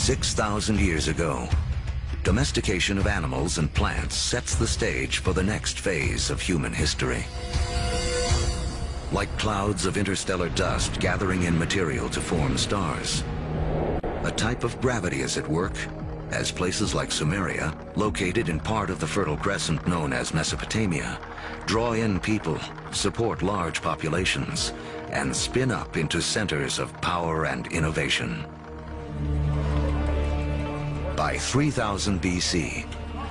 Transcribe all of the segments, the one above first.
6,000 years ago, domestication of animals and plants sets the stage for the next phase of human history. Like clouds of interstellar dust gathering in material to form stars, a type of gravity is at work as places like Sumeria, located in part of the Fertile Crescent known as Mesopotamia, draw in people, support large populations, and spin up into centers of power and innovation. By 3000 BC,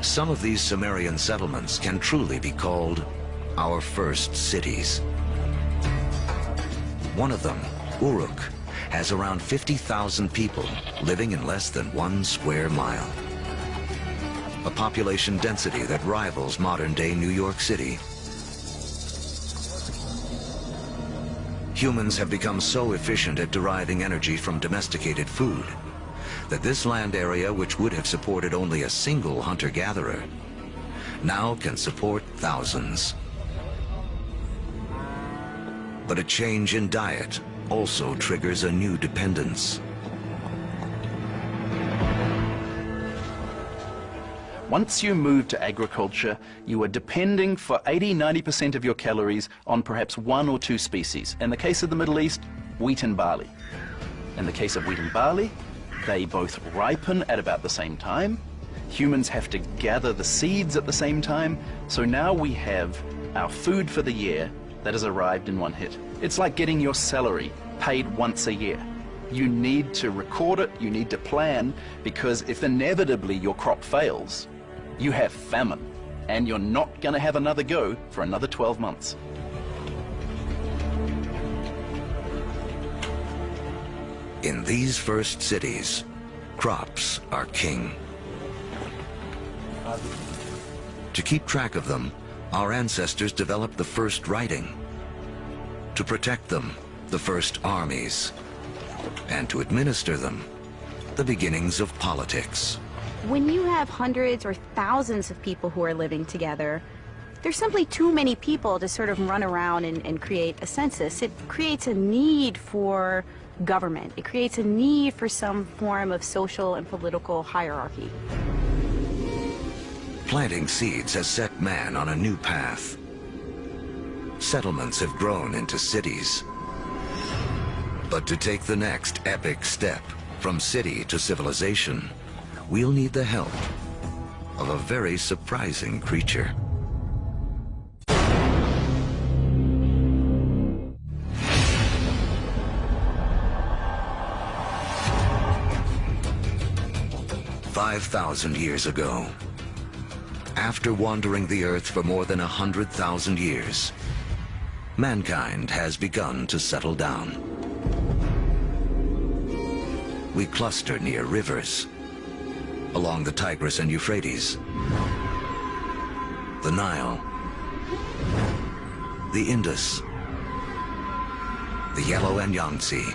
some of these Sumerian settlements can truly be called our first cities. One of them, Uruk, has around 50,000 people living in less than 1 square mile. A population density that rivals modern-day New York City. Humans have become so efficient at deriving energy from domesticated food that this land area, which would have supported only a single hunter-gatherer, now can support thousands. But a change in diet also triggers a new dependence. Once you move to agriculture, you are depending for 80–90% of your calories on perhaps 1 or 2 species. In the case of the Middle East, wheat and barley. In the case of wheat and barley, they both ripen at about the same time. Humans have to gather the seeds at the same time. So now we have our food for the year that has arrived in one hit. It's like getting your salary paid once a year. You need to record it, you need to plan, because if inevitably your crop fails, you have famine, and you're not going to have another go for another 12 months. In these first cities, crops are king. To keep track of them, our ancestors developed the first writing. To protect them, the first armies. And to administer them, the beginnings of politics. When you have hundreds or thousands of people who are living together, there's simply too many people to sort of run around and create a census. It creates a need for government. It creates a need for some form of social and political hierarchy. Planting seeds has set man on a new path. Settlements have grown into cities. But to take the next epic step from city to civilization, we'll need the help of a very surprising creature. "5,000 years ago, after wandering the Earth for more than 100,000 years, mankind has begun to settle down. We cluster near rivers, along the Tigris and Euphrates, the Nile, the Indus, the Yellow and Yangtze.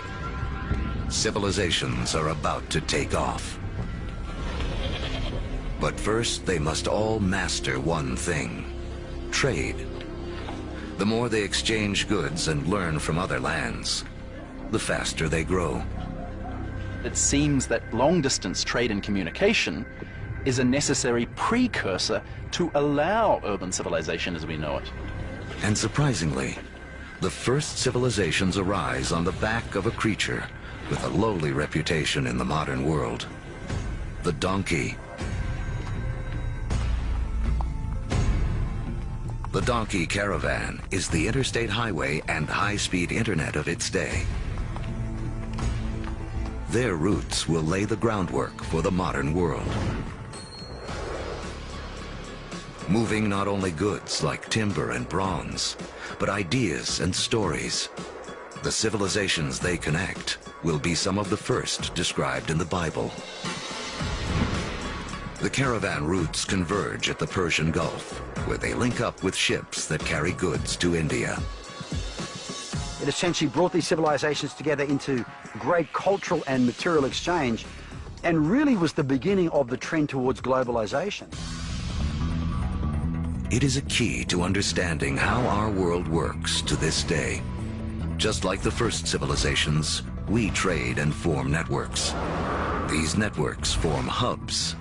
Civilizations are about to take off. But first, they must all master one thing: trade. The more they exchange goods and learn from other lands, the faster they grow. It seems that long-distance trade and communication is a necessary precursor to allow urban civilization as we know it. And surprisingly, the first civilizations arise on the back of a creature with a lowly reputation in the modern world: the donkey. The donkey caravan is the interstate highway and high-speed internet of its day. Their routes will lay the groundwork for the modern world. Moving not only goods like timber and bronze, but ideas and stories. The civilizations they connect will be some of the first described in the Bible. The caravan routes converge at the Persian Gulf, where they link up with ships that carry goods to India. It essentially brought these civilizations together into great cultural and material exchange, and really was the beginning of the trend towards globalization. It is a key to understanding how our world works to this day. Just like the first civilizations, we trade and form networks. These networks form hubs.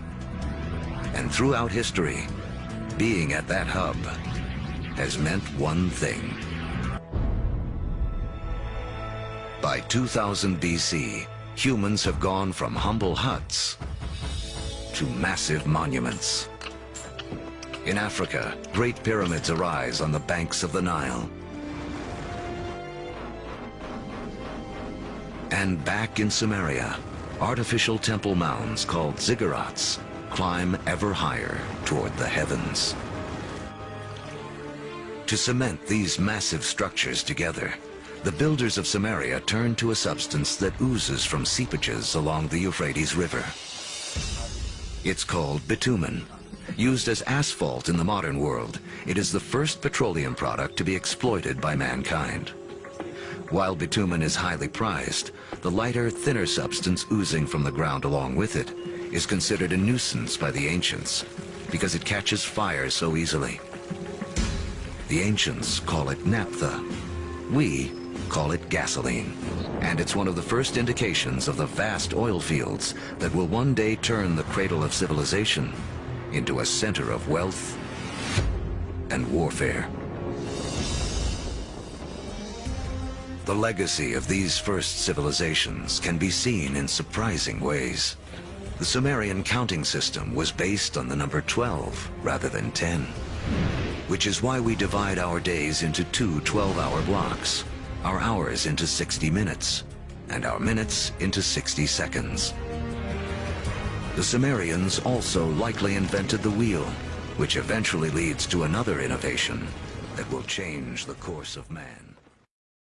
And throughout history, being at that hub has meant one thing. By 2000 BC, humans have gone from humble huts to massive monuments. In Africa, great pyramids arise on the banks of the Nile. And back in Sumeria, artificial temple mounds called ziggurats climb ever higher toward the heavens. To cement these massive structures together, the builders of Sumeria turned to a substance that oozes from seepages along the Euphrates River. It's called bitumen. Used as asphalt in the modern world, it is the first petroleum product to be exploited by mankind. While bitumen is highly prized, the lighter, thinner substance oozing from the ground along with it is considered a nuisance by the ancients because it catches fire so easily. The ancients call it naphtha. We call it gasoline. And it's one of the first indications of the vast oil fields that will one day turn the cradle of civilization into a center of wealth and warfare. The legacy of these first civilizations can be seen in surprising ways. The Sumerian counting system was based on the number 12 rather than 10, which is why we divide our days into two 12-hour blocks, our hours into 60 minutes, and our minutes into 60 seconds. The Sumerians also likely invented the wheel, which eventually leads to another innovation that will change the course of man.